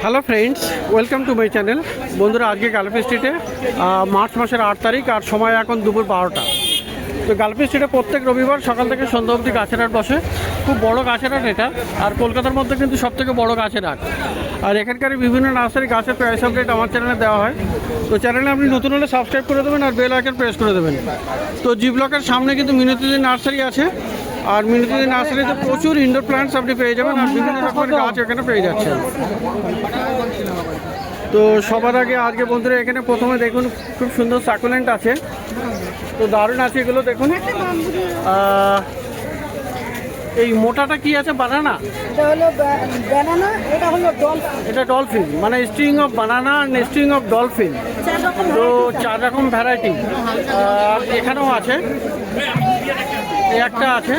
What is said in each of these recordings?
Hello friends, welcome to my channel. বন্ধুরা, আজকে গালফি স্ট্রিটে মার্চ মাসের 8 তারিখ আর সময় এখন দুপুর 12টা। তো গালফি স্ট্রিটে প্রত্যেক রবিবার সকাল থেকে সন্ধ্যা অবধি গাছের হাট বসে। খুব বড় গাছের হাট এটা, আর কলকাতার মধ্যে কিন্তু সবথেকে বড় গাছের হাট। আর এখানকার বিভিন্ন নার্সারি গাছের প্রাইস আপডেট আমার চ্যানেলে দেওয়া হয়। তো চ্যানেলে আপনি নতুন হলে সাবস্ক্রাইব করে দেবেন আর বেল আইকন প্রেস করে দেবেন। তো জি ব্লকের সামনে কিন্তু মিনতিদি নার্সারি আছে, আর মিনতিদি নার্সারিতে প্রচুর ইনডোর প্ল্যান্টস আপনি পেয়ে যাবেন, আর বিভিন্ন রকমের গাছ এখানে পেয়ে যাচ্ছেন। তো সবার আগে আজকে বন্ধুরা এখানে প্রথমে দেখুন খুব সুন্দর সাকুলেন্ট আছে, তো দারুণ আছে এগুলো দেখুন। এই মোটাটা কি আছে? বানানা? এটা হলো বানানা, এটা হলো ডলফিন। এটা ডলফিন, মানে স্ট্রিং অফ বানানা আর স্ট্রিং অফ ডলফিন। তো 4 রকম ভ্যারাইটি আর এখানেও আছে, একটা আছে,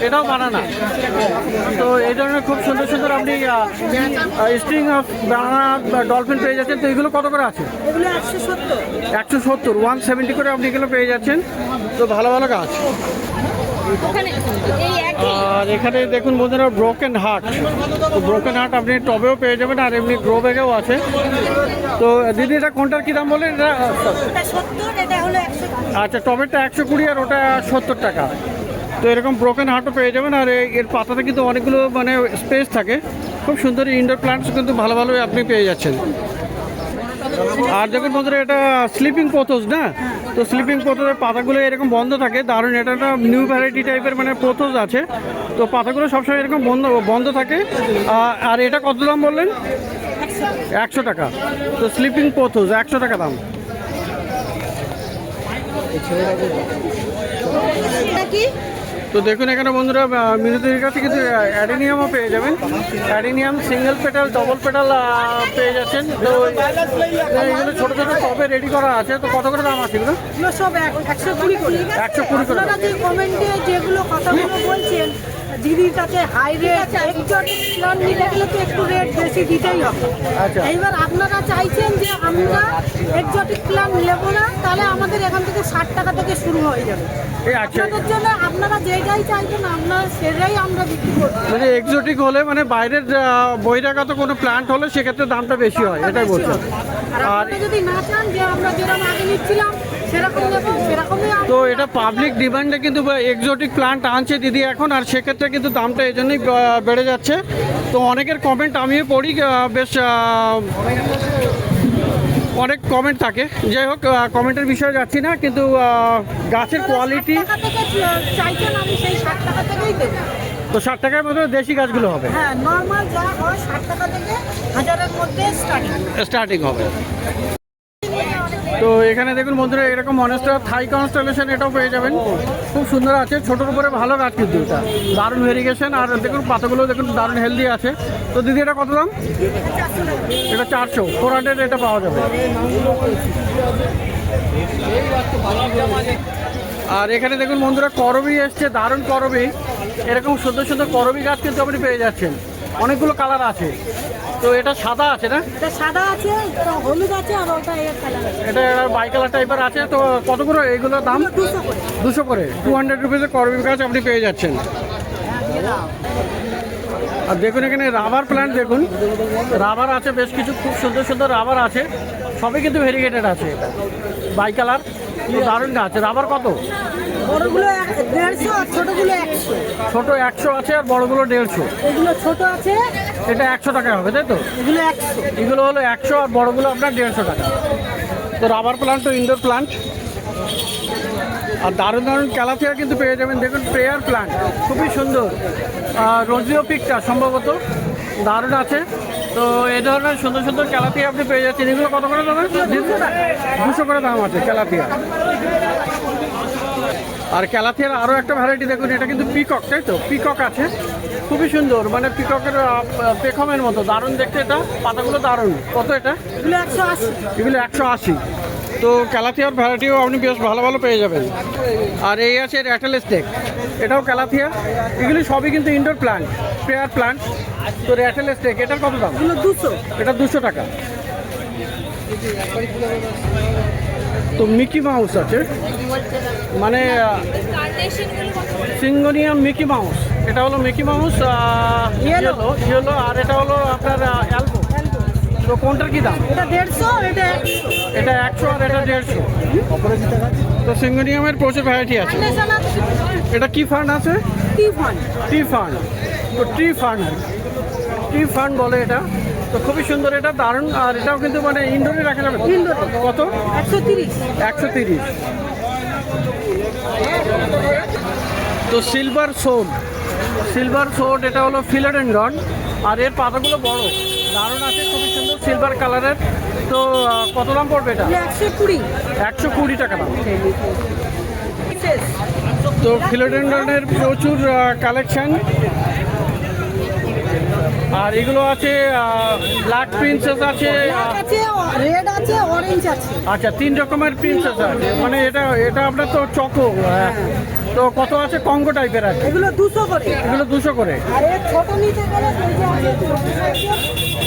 এটাও বানানা। তো এই ধরনের খুব সুন্দর সুন্দর আপনি স্ট্রিং অফ বানানা ডলফিন পেয়ে যাচ্ছেন। তো এগুলো কত করে আছে? এগুলো 170 170 করে আপনি এগুলো পেয়ে যাচ্ছেন। তো ভালো ভালো গাছ। আর এখানে দেখুন বন্ধুরা ব্রোকেন হার্ট, তো ব্রোকেন হার্ট আপনি টবেও পেয়ে যাবেন আর এমনি গ্রো ব্যাগেও আছে। তো দিদি এটা কোনটার কী দাম বলেন? এটা 70, এটা হলো 120। আচ্ছা, টবেরটা 120 আর ওটা 70 টাকা। তো এরকম ব্রোকেন হার্টও পেয়ে যাবেন, আর এর পাতাতে কিন্তু অনেকগুলো মানে স্পেস থাকে। খুব সুন্দর ইনডোর প্ল্যান্টস কিন্তু ভালো ভালোই আপনি পেয়ে যাচ্ছেন। আর দেখুন বন্ধুরা, এটা স্লিপিং পোথোস না? তো স্লিপিং পোথোসের পাতাগুলো এরকম বন্ধ থাকে, দারুণ। এটা একটা নিউ ভ্যারাইটি টাইপের মানে পোথোস আছে, তো পাতাগুলো সবসময় এরকম বন্ধ থাকে। আর এটা কত দাম বললেন? 100 টাকা। তো স্লিপিং পোথোস 100 টাকা দাম। তো দেখুন এখানে বন্ধুরা মিনতির কাছে কিন্তু অ্যাডিনিয়ামও পেয়ে যাবেন। Adenium single petal, double petal পেয়ে যাচ্ছেন। তো এগুলো ছোটো ছোটো টবে রেডি করা আছে। তো কত করে দাম আছে এগুলো? সব 120 করে। 120 করে। আপনারা যে কমেন্টে যেগুলো কথাগুলো বলছেন দিদির কাছে হাই রেট, এক্সোটিক প্ল্যান্ট নিতে গেলে তো একটু রেট বেশি দিতেই হবে। আচ্ছা, এইবার আপনারা চাইছেন যে আমরা এক্সোটিক প্ল্যান্ট নেবো না, তাহলে আমাদের এখান থেকে 60 টাকা থেকে শুরু হয়ে যাবে। আপনাদের জন্য আপনারা যেটাই চাইছেন আমরা সেটাই আমরা বিক্রি করব। মানে এক্সোটিক হলে মানে বাইরের বহিরাগত কোনো প্ল্যান্ট হলে সেক্ষেত্রে দামটা বেশি হয়, এটাই বলছেন। আর যদি না চান যে আমরা যেরকম আগে নিচ্ছিলাম সেরকম নেব, সেরকমই। তো এটা পাবলিক ডিমান্ডে কিন্তু এক্সোটিক প্ল্যান্ট আনছে দিদি এখন, আর সেক্ষেত্রে কিন্তু দামটা এই জন্যই বেড়ে যাচ্ছে। তো অনেকের কমেন্ট আমিও পড়ি, বেশ অনেক কমেন্ট থাকে। যাই হোক, কমেন্টের বিষয়ে যাচ্ছি না, কিন্তু গাছের কোয়ালিটি চাইছেন আমি সেই 60 টাকা থেকেই দেবো। তো 60 টাকার মধ্যে দেশি গাছগুলো হবে। হ্যাঁ, নর্মাল যা হয় 60 টাকা থেকে 1000-এর মধ্যে স্টার্টিং হবে। তো এখানে দেখুন বন্ধুরা এরকম মনস্টার থাই কনস্টেলেশন এটাও পেয়ে যাবেন। খুব সুন্দর আছে, ছোটোর উপরে ভালো গাছ কিন্তু এটা, দারুণ ভেরিগেশন। আর দেখুন পাতাগুলো দেখুন দারুণ হেলদি আছে। তো দিদি এটা কত দাম? এটা 400, 400 এটা পাওয়া যাবে। আর এখানে দেখুন বন্ধুরা করবি এসছে, দারুণ করবি। এরকম সুন্দর সুন্দর করবি গাছ কিন্তু আপনি পেয়ে যাচ্ছেন, অনেকগুলো কালার আছে। তো এটা সাদা আছে না? এটা সাদা আছে, হলুদ আছে, আর ওটা এর কালার আছে। এটা বাই কালার টাইপের আছে। তো কত করে এগুলোর দাম? 200 করে। 200 রুপিসে করবি গাছ আপনি পেয়ে যাচ্ছেন। আর দেখুন এখানে রাবার প্ল্যান্ট, দেখুন রাবার আছে বেশ কিছু, খুব সুন্দর সুন্দর রাবার আছে, সবই কিন্তু ভেরিগেটেড আছে। এটা বাই কালার, দারুণ গাছ। রাবার কত? বড়গুলো 150 আর ছোটগুলো 100। ছোট 100 আছে আর বড়গুলো 150। এগুলো ছোট আছে, এটা 100 টাকা হবে, তাই তো? এগুলো 100। এগুলো হলো 100 আর বড়গুলো আপনার 150 টাকা। তো রাবার প্ল্যান্ট, তো ইনডোর প্ল্যান্ট। আর দারুণ দারুণ ক্যালাথিয়া কিন্তু পেয়ে যাবেন। দেখুন প্রেয়ার প্ল্যান্ট খুবই সুন্দর, রোজিও পিকটা সম্ভবত, দারুণ আছে। তো এই ধরনের সুন্দর সুন্দর ক্যালাথিয়া আপনি পেয়ে যাচ্ছেন। এগুলো কত করে দাম? 200 করে দাম আছে ক্যালাথিয়া। আর ক্যালাথিয়ার আরও একটা ভ্যারাইটি দেখুন, এটা কিন্তু পিকক, তাই তো? পিকক আছে, খুবই সুন্দর, মানে পিককের পেখমের মতো, দারুণ দেখতে। এটা পাতাগুলো দারুণ। কত এটা? এগুলো 180। এগুলো 180। তো ক্যালাথিয়ার ভ্যারাইটিও আপনি বেশ ভালো ভালো পেয়ে যাবেন। আর এই আছে র্যাটেল স্টেক, এটাও ক্যালাথিয়া। এগুলি সবই কিন্তু ইনডোর প্ল্যান্ট, পেয়ার প্ল্যান্ট। তো র্যাটেল স্টেক এটার কত দাম? এগুলো 200। এটা 200 টাকা। তো মিকি মাউস আছে, মানে সিঙ্গোনিয়াম মিকি মাউস। এটা হলো মিকি মাউস ইয়েলো, আর এটা হলো আপনার অ্যালবো। তো কোনটার কি দাম? এটা 150, এটা 100। এটা 100 আর এটা 150। তো সিঙ্গোনিয়ামের প্রচুর ভ্যারাইটি আছে। ফাউন্ডেশন আছে, এটা কি ফান্ড আছে? টি ফান্ড। Tree fund. তো ট্রি ফান্ড, ট্রি ফান্ড বলে এটা। তো খুবই সুন্দর, এটা দারুণ। আর এটাও কিন্তু মানে ইনডোরে রাখা যাবে। ইনডোরে। কত? 130। 130। তো সিলভার সোড, সিলভার সোড এটা হলো ফিলোডেন্ড্রন। আর এর পাতাগুলো বড়, দারুণ আছে, খুবই সুন্দর, সিলভার কালারের। তো কত দাম পড়বে এটা? 120। 120 টাকা দাম। তো ফিলোডেন্ড্রনের প্রচুর কালেকশন। আর এগুলো আছে ব্ল্যাক প্রিন্সেস আছে। ব্ল্যাক আছে, রেড আছে, অরেঞ্জ আছে। আচ্ছা, 3 রকমের প্রিন্সেস আছে। মানে এটা এটা আপনার তো চকো। তো কত আছে? কঙ্গো টাইপের আছে। এগুলো 200 করে। এগুলো 200 করে। আর এর ছোট নিতে গেলে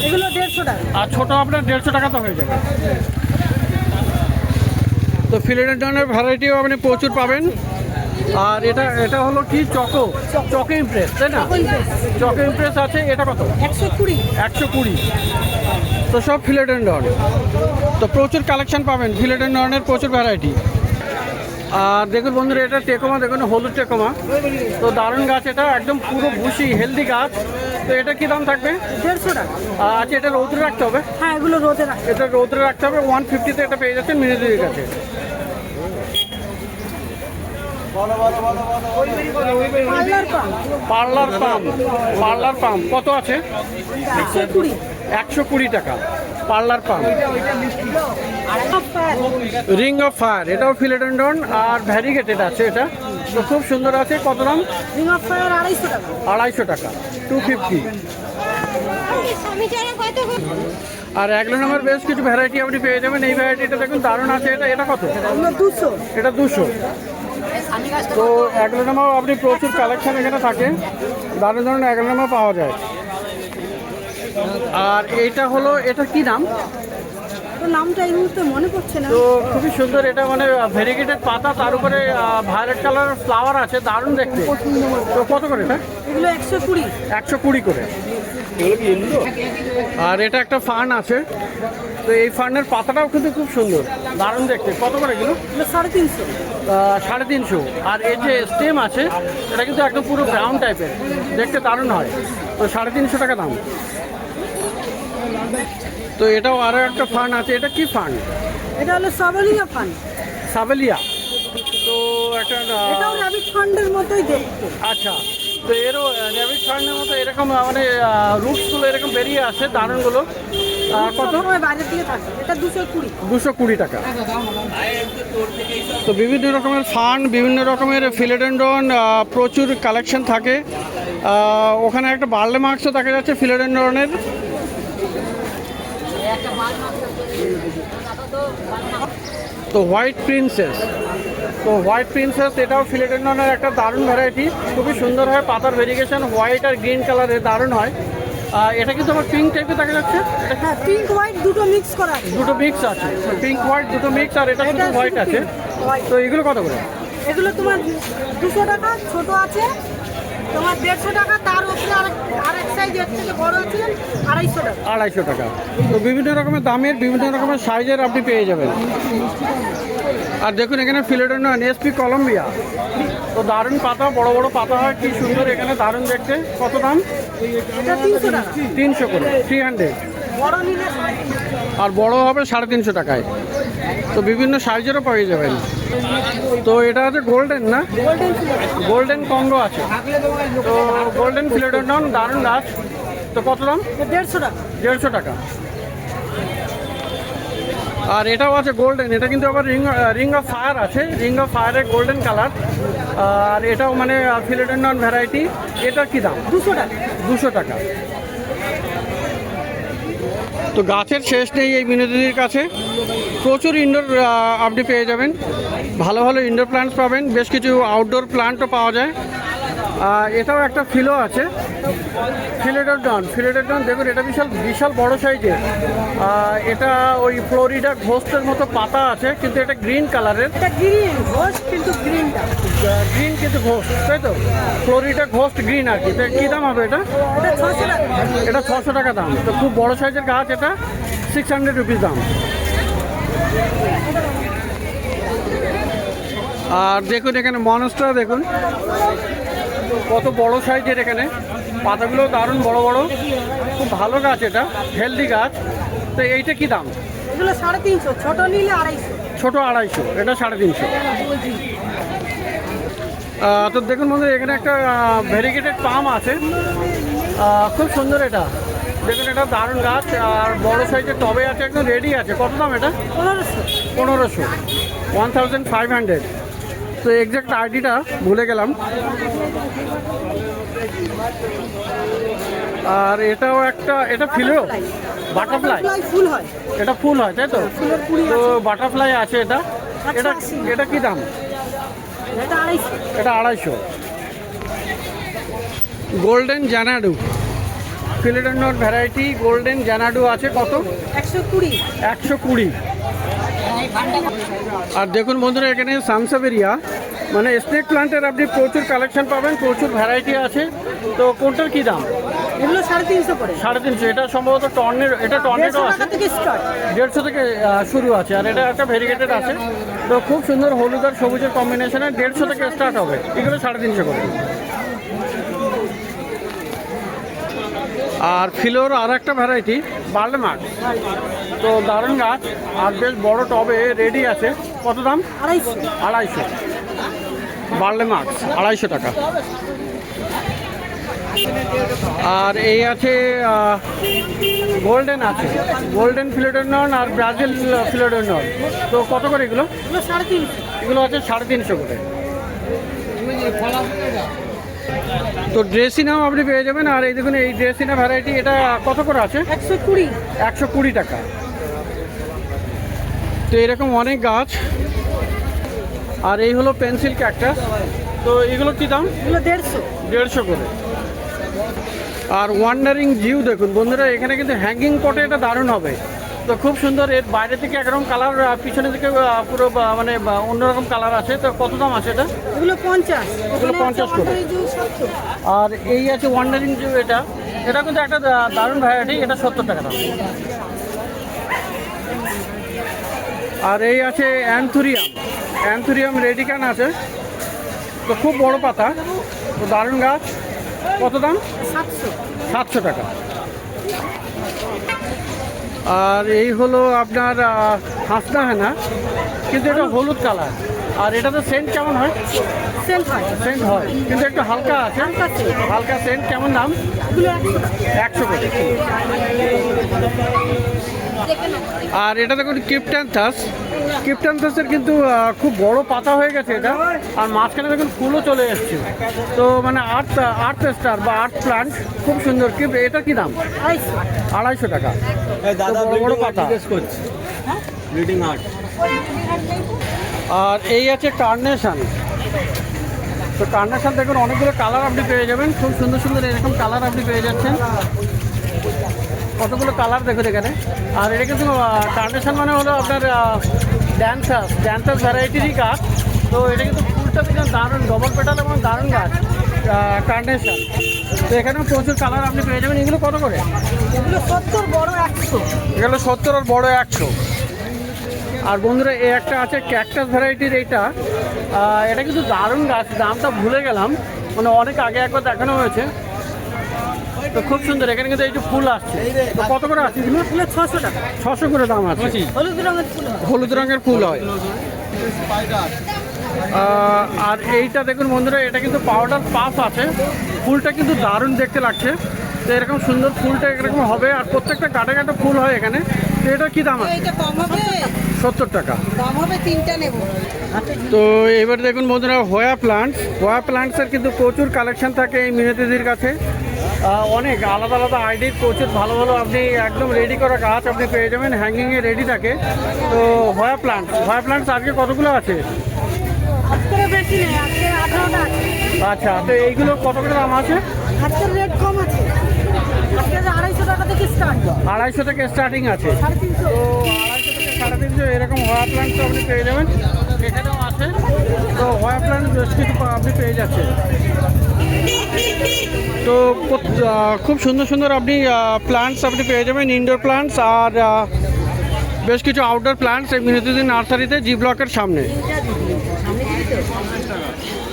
এগুলো 150 টাকা। আর ছোট আপনার 150 টাকা তো হয়ে যাবে। তো ফিলোডেন্ড্রনের ভ্যারাইটিও আপনি প্রচুর পাবেন। আর এটা এটা হলো কি চকো, চকো ইমপ্রেস, তাই না? চকো ইমপ্রেস আছে। এটা কত? 120। 120। তো সব ফিলোডেন্ড্রন। তো প্রচুর কালেকশন পাবেন ফিলোডেন্ড্রনের, প্রচুর ভ্যারাইটি। আর দেখুন বন্ধুরা, এটা টেকোমা, দেখুন হলুদ টেকোমা। তো দারুণ গাছ, এটা একদম পুরো ভুসি হেলদি গাছ। তো এটা কি দাম থাকবে? 150 টাকা। আচ্ছা, এটা রৌদ্রে রাখতে হবে। হ্যাঁ, এগুলো রোদে রাখে। এটা রৌদ্রে রাখতে হবে। 150-তে এটা পেয়ে যাচ্ছেন মিনিদির কাছে। পার্লার পাম। পার্লার পাম, পার্লার পাম কত আছে? 120। 120 টাকা parlour palm. Ring of fire, এটাও ফিলোডেন্ড্রন আর ভ্যারিগেটেড আছে। এটা তো খুব সুন্দর আছে। কত দাম? রিং অফ ফায়ার 250 টাকা। 250 টাকা, 250। আর অ্যাগ্লোনামের বেশ কিছু ভ্যারাইটি আপনি পেয়ে যাবেন। এই ভ্যারাইটিটা দেখুন দারুণ আছে। এটা এটা কত? এগুলো 200। এটা 200। তো অ্যাগ্লোনামাও আপনি প্রচুর কালেকশন এখানে থাকে, দারুণ দারুণ অ্যাগ্লোনামা পাওয়া যায়। আর এইটা হলো, এটা কি নাম? তো নামটা এই মুহূর্তে মনে পড়ছে না। তো খুবই সুন্দর, এটা মানে ভেরিগেটেড পাতা, তার উপরে ভায়োলেট কালার ফ্লাওয়ার আছে, দারুণ দেখতে। তো কত করে এটা? এগুলো 120। 120 করে। আর এটা একটা ফার্ন আছে। তো এই ফার্নের পাতাটাও কিন্তু খুব সুন্দর, দারুণ দেখতে। কত করে এগুলো? এগুলো 350। 350। আর এই যে স্টেম আছে, এটা কিন্তু একদম পুরো ব্রাউন টাইপের, দেখতে দারুণ হয়। তো 350 টাকা দাম। তো এটাও আরও একটা ফার্ন আছে। এটা কি ফার্ন? এটা হলো সাবেলিয়া ফান্ড। সাবেলিয়া। তো একটা এটাও র্যাবিট ফান্ডের মতোই দেখতে। আচ্ছা, তো এরও র্যাবিট ফার্নের মতো এরকম মানে রুটসগুলো এরকম বেরিয়ে আসে, দারুণগুলো। কত? সময় বাইরের দিকে থাকে। এটা 220। 220 টাকা। তো বিভিন্ন রকমের ফান্ড, বিভিন্ন রকমের ফিলোডেন্ড্রন, প্রচুর কালেকশন থাকে। ওখানে একটা বার্লে মার্কসও দেখা যাচ্ছে ফিলোডেন্ড্রনের। তো হোয়াইট প্রিন্সেস, তো হোয়াইট প্রিন্সেস এটাও ফিলোডেন্ড্রনের একটা দারুণ ভ্যারাইটি। খুবই সুন্দর হয়, পাতার ভেরিগেশন হোয়াইট আর গ্রিন কালারের, দারুণ হয়। এটা কিন্তু আমার পিঙ্ক টাইপের দেখা যাচ্ছে। হ্যাঁ, পিঙ্ক হোয়াইট দুটো মিক্স করা আছে। দুটো মিক্স আছে, পিঙ্ক হোয়াইট দুটো মিক্স। আর এটা শুধু হোয়াইট আছে। তো এগুলো কত করে? এগুলো তোমার 200 টাকা। ছোট আছে তোমার 150 টাকা। তার উপরে আরেক সাইজ এর থেকে বড় আছে 250 টাকা। 250 টাকা। তো বিভিন্ন রকমের দামের, বিভিন্ন রকমের সাইজের আপনি পেয়ে যাবেন। আর দেখুন এখানে ফিলোডেন্ড্রন এসপি কলম্বিয়া। তো দারুণ পাতা, বড় বড় পাতা হয়, কি সুন্দর এখানে, দারুণ দেখতে। কত দাম? এটা 300 টাকা। 300 করে, 300। বড় নিলে আর বড় হবে 350 টাকায়। তো বিভিন্ন সাইজেরও পেয়ে যাবেন। তো এটা আছে গোল্ডেন, না? গোল্ডেন। গোল্ডেন কঙ্গো আছে। তো গোল্ডেন ফিলোডেন্ড্রন, দারুণ গাছ। তো কত দাম? 150 টাকা। 150 টাকা। আর এটাও আছে গোল্ডেন, এটা কিন্তু আবার রিং অফ ফায়ার আছে। রিং অফ ফায়ারের গোল্ডেন কালার। আর এটাও মানে ফিলোডেন্ড্রন ভ্যারাইটি। এটা কি দাম? 200 টাকা। 200 টাকা। তো গাছের শেষ নেই এই বিনোদিনীর কাছে, প্রচুর ইনডোর আপনি পেয়ে যাবেন। ভালো ভালো ইনডোর প্ল্যান্টস পাবেন, বেশ কিছু আউটডোর প্ল্যান্টও পাওয়া যায়। এটাও একটা ফিলো আছে, ফিলোডেন্ড্রন দেখুন, এটা বিশাল বিশাল বড় সাইজের। এটা ওই ফ্লোরিডা ঘোস্টের মতো পাতা আছে, কিন্তু এটা গ্রিন কালারের। এটা গ্রিন ঘোস্ট, কিন্তু গ্রিনটা গ্রিন কিন্তু ঘোস্ট, তাই তো? ফ্লোরিডা ঘোস্ট গ্রিন আর কি। তো কী দাম হবে এটা? এটা 600 টাকা। এটা 600 টাকা দাম। তো খুব বড় সাইজের গাছ এটা। 600 রুপিস দাম। আর দেখুন এখানে মনস্টার দেখুন কত বড় সাইজের, এখানে পাতাগুলো দারুণ বড় বড়, খুব ভালো গাছ, এটা হেলদি গাছ। তো এইটা কি দাম? এগুলো 350, ছোট নিলে 250। ছোট 250, এটা 350। তো দেখুন বন্ধু এখানে একটা ভেরিগেটেড পাম আছে, খুব সুন্দর এটা। দেখুন এটা দারুণ গাছ আর বড় সাইজের টবে আছে, একদম রেডি আছে। কত দাম এটা? 1500, 1500। তো এক্সাক্ট আইডিটা ভুলে গেলাম। আর এটাও একটা, এটা ফিলো বাটারফ্লাই, ফুল হয়, এটা ফুল হয় তাই তো? ফুলের কুড়ি তো আছে। বাটারফ্লাই আছে এটা। এটা 180। এটা কি দাম? এটা 250। এটা 250। গোল্ডেন জানাডু, ফিলোডেন্ড্রন ভ্যারাইটি গোল্ডেন জানাডু আছে। কত? 120। 120। আর দেখুন বন্ধুরা এখানে সানসাভেরিয়া মানে স্নেক প্লান্টের আপনি প্রচুর কালেকশন পাবেন, প্রচুর ভ্যারাইটি আছে। তো কোনটার কি দাম? এগুলো 350 করে। 350। এটা সম্ভবত টর্নেডো, এটা টর্নেডো 150 আছে, টাকা থেকে স্টার্ট। 150 থেকে শুরু আছে। আর এটা একটা ভেরিগেটেড আছে, তো খুব সুন্দর হলুদ আর সবুজের কম্বিনেশনে 150 থেকে স্টার্ট হবে। এগুলো 350 করে। আর ফিলোর আর একটা ভ্যারাইটি বার্লেমার্ক, তো দারুণ গাছ আর বেশ বড় টবে রেডি আছে। কত দাম? 250। 250। বার্লেমার্ক 250 টাকা। আর এই আছে গোল্ডেন আছে, গোল্ডেন ফিলোডেন্ড্রন আর ব্রাজিল ফিলোডেন্ড্রন। তো কত করে এগুলো? এগুলো 350। এগুলো আছে 350 করে। তো ড্রেসিনাও আপনি পেয়ে যাবেন। আর এই দেখুন এই ড্রেসিনা ভ্যারাইটি, এটা কত করে আছে? 120। 120 টাকা। তো এরকম অনেক গাছ। আর এই হলো পেন্সিল ক্যাকটাস, তো এগুলো কি দাম? এগুলো 150। 150 করে। আর ওয়ান্ডারিং জিউ দেখুন বন্ধুরা, এখানে কিন্তু হ্যাঙ্গিং পটে এটা দারুণ হবে। তো খুব সুন্দর, এর বাইরে থেকে একরকম কালার, পিছনে থেকে পুরো মানে অন্যরকম কালার আছে। তো কত দাম আছে এটা? এগুলো 50। এগুলো 50 করে। আর এই আছে ওয়ান্ডারিং জিউ, এটা এটা কিন্তু একটা দারুণ ভ্যারাইটি, এটা 70 টাকা দাম। আর এই আছে অ্যান্থুরিয়াম, অ্যান্থুরিয়াম রেডিকান আছে, তো খুব বড় পাতা, তো দারুণ গাছ। কত দাম? 700। 700 টাকা। আর এই হলো আপনার হাসনা হেনা, কিন্তু এটা হলুদ কালার। আর এটাতে সেন্ট কেমন হয়? সেন্ট হয়। সেন্ট হয় কিন্তু একটু হালকা আছে, হালকা scent। হালকা সেন্ট। কেমন দাম? এগুলো 100 টাকা। 100 করে। আর এটা দেখুন কিপট্যান্থাস, কিপট্যান্থাসের কিন্তু খুব বড় পাতা হয়ে গেছে এটা। আর মাঝখানে দেখুন ফুলও চলে এসছে। তো মানে আর্থ স্টার বা আর্থ প্লান্ট, খুব সুন্দর। এটা কি দাম? 250 টাকা। দাদা বড় বড় পাতা। Bleeding art. আর এই আছে কার্নেশন, তো কার্নেশন দেখুন অনেকগুলো কালার আপনি পেয়ে যাবেন, খুব সুন্দর সুন্দর এরকম কালার আপনি পেয়ে যাচ্ছেন। কতগুলো কালার দেখুন এখানে। আর এটা কিন্তু কার্নেশন মানে হলো আপনার ড্যান্সাস ভ্যারাইটিরই গাছ। তো এটা কিন্তু ফুলটা দেখুন দারুণ, ডবল পেটাল এবং দারুণ গাছ কার্নেশন। তো এখানেও প্রচুর কালার আপনি পেয়ে যাবেন। এগুলো কত করে? এগুলো 70, বড় 100। এগুলো 70 আর বড় 100। আর বন্ধুরা এই একটা আছে ক্যাকটাস ভ্যারাইটির, এটা কিন্তু দারুণ গাছ, দামটা ভুলে গেলাম, মানে অনেক আগে একবার দেখানো হয়েছে। তো খুব সুন্দর, এখানে কিন্তু এই যে ফুল আসছে। তো কত করে আছে এগুলো? 600 টাকা। 600 করে দাম আছে। হলুদ রঙের ফুল হয়। হলুদ রঙের ফুল হয়। আর এইটা দেখুন বন্ধুরা, এটা কিন্তু পাউডার পাফ আছে, ফুলটা কিন্তু দারুণ দেখতে লাগছে। তো এরকম সুন্দর ফুলটা এরকম হবে, আর প্রত্যেকটা কাটে কাটে ফুল হয় এখানে। তো এটা কি দাম আছে? এটা কম হবে, 70 টাকা। দাম হবে 3টা নেব। তো এবার দেখুন বন্ধুরা হোয়া প্লান্টসের কিন্তু প্রচুর কালেকশন থাকে এই মিনতিদির কাছে। অনেক আলাদা আলাদা আইডির প্রচুর ভালো ভালো আপনি একদম রেডি করা গাছ আপনি পেয়ে যাবেন, হ্যাঙ্গিংয়ে রেডি থাকে। তো হোয়া প্লান্টস আজকে কতগুলো আছে? আজকে বেশি নেই, আজকে 18টা আছে। আচ্ছা, তো এইগুলো কত করে দাম আছে? আজকের রেট কম আছে, আজকে 250 টাকা থেকে স্টার্ট। 250 থেকে স্টার্টিং আছে। 350। তো 250 থেকে 350 এরকম হোয়া প্লান্টস আপনি পেয়ে যাবেন, এখানেও আছে। তো হোয়া প্লান্ট বেশ কিছু আপনি পেয়ে যাচ্ছেন। তো খুব সুন্দর সুন্দর আপনি প্লান্টস আপনি পেয়ে যাবেন, ইনডোর প্লান্টস। আর বেশ কিছু আউটডোর প্ল্যান্টস এই মিনতিদির নার্সারিতে জি ব্লকের সামনে।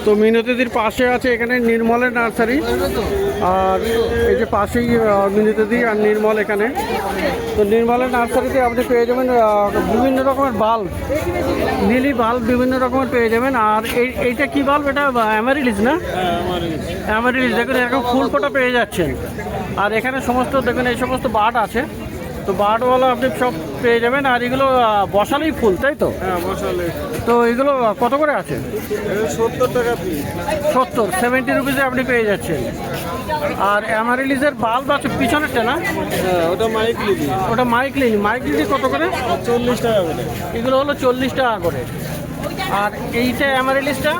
তো মিনতিদির পাশে আছে এখানে নির্মলের নার্সারি, আর এই যে পাশেই মিনতিদি আর নির্মল এখানে। তো নির্মলের নার্সারিতে আপনি পেয়ে যাবেন বিভিন্ন রকমের বাল্ব, লিলি বাল্ব বিভিন্ন রকমের পেয়ে যাবেন। আর এইটা কি বাল্ব? এটা অ্যামারিলিস না? অ্যামারিলিস। দেখুন এরকম ফুল ফোটা পেয়ে যাচ্ছেন। আর এখানে সমস্ত দেখুন এই সমস্ত বার্ড আছে, তো বার্ডওয়ালা আপনি সব পেয়ে যাবেন। আর এগুলো বসালেই ফুল, তাই তো? হ্যাঁ বসালে। তো এগুলো কত করে আছে? 70 টাকা পিস। 70 রুপিসে আপনি পেয়ে যাচ্ছেন। আর অ্যামারিলিসের বাল্ব আছে পিছনেরটা না? হ্যাঁ ওটা মাইক লিলি। ওটা মাইক লিলি। মাইক লিলি কত করে? 40 টাকা করে। এগুলো হলো 40 টাকা করে। আর এইটা অ্যামারিলিসটা?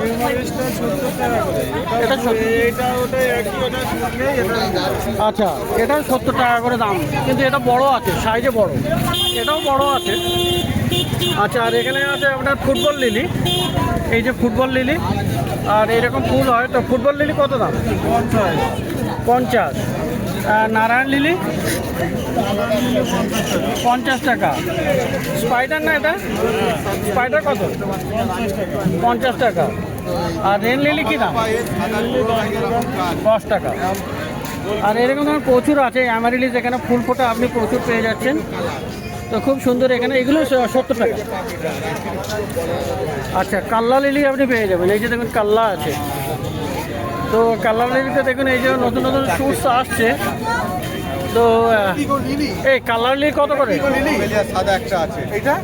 এই মরিচটা 70 টাকা করে। এটা 70। এটা ওটা একই, ওটা শুকনো, এটা আচ্ছা, এটা 70 টাকা করে দাম, কিন্তু এটা বড় আছে, সাইজে বড়। এটাও বড় আছে। আচ্ছা, আর এখানে আছে আপনার ফুটবল লিলি। এই যে ফুটবল লিলি, আর এরকম ফুল হয়। তো ফুটবল লিলি কত দাম? 50। আর নারায়ণ লিলি 50 টাকা। স্পাইডার না এটা? স্পাইডার কত? 50 টাকা। আর রেন লিলি কি দাম? 10 টাকা। আর এরকম ধরনের প্রচুর আছে অ্যামারিলিস, এখানে ফুল ফোটা আপনি প্রচুর পেয়ে যাচ্ছেন। তো খুব সুন্দর এখানে, এগুলো 70 টাকা। আচ্ছা, কাল্লা লিলি আপনি পেয়ে যাবেন। এই যে দেখুন কাল্লা আছে। তো কাল্লা লিলিতে দেখুন এই যে নতুন নতুন শুটস আসছে। তো এই কালার লিলি কত করে? সাদা একটা আছে। এটা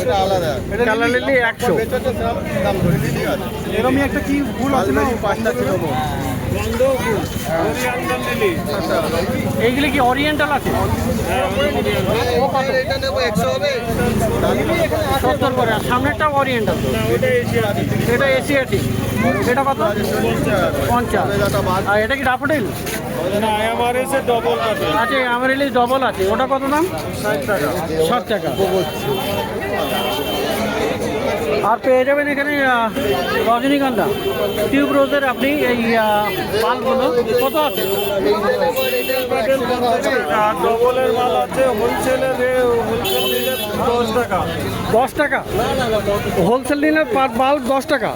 এটা আলাদা। Colour lily 100। দাম ধরে লিলি আছে। এরকমই একটা কি ফুল আছে না? 5টা ছিল। গন্ধ ফুল। Oriental lily. এইগুলি কি অরিয়েন্টাল আছে? ও কত? এটা নেব 100 হবে। 70 করে। আর সামনেরটা অরিয়েন্টাল। ওটা এশিয়াটিক। এটা এশিয়াটিক। এটা কত? 50। আর এটা কি ড্যাফোডিল? না এমআরএস এর ডবল আছে। আচ্ছা, অ্যামারিলিস ডবল আছে। ওটা কত দাম? 60 টাকা। 60 টাকা। আর পেয়ে যাবেন এখানে রজনীগন্ধা টিউব রোজের আপনি এই মালগুলো কত আছে? আর ডবলের মাল আছে হোলসেলের, হোলসেল নিলে 10 টাকা। 10 টাকা হোলসেল নিলে পার বাল্ব 10 টাকা।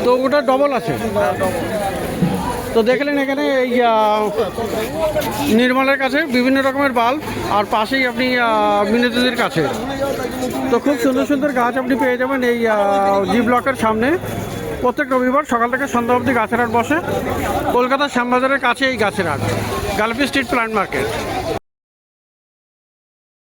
তো ওটা ডবল আছে। তো দেখলেন এখানে এই নির্মলের কাছে বিভিন্ন রকমের বাল্ব, আর পাশেই আপনি মিনতিদির কাছে। তো খুব সুন্দর সুন্দর গাছ আপনি পেয়ে যাবেন এই জি ব্লকের সামনে। প্রত্যেক রবিবার সকাল থেকে সন্ধ্যা অবধি গাছের হাট বসে। কলকাতার শ্যামবাজারের কাছে এই গাছের হাট, গালফি স্ট্রিট প্ল্যান্ট মার্কেট।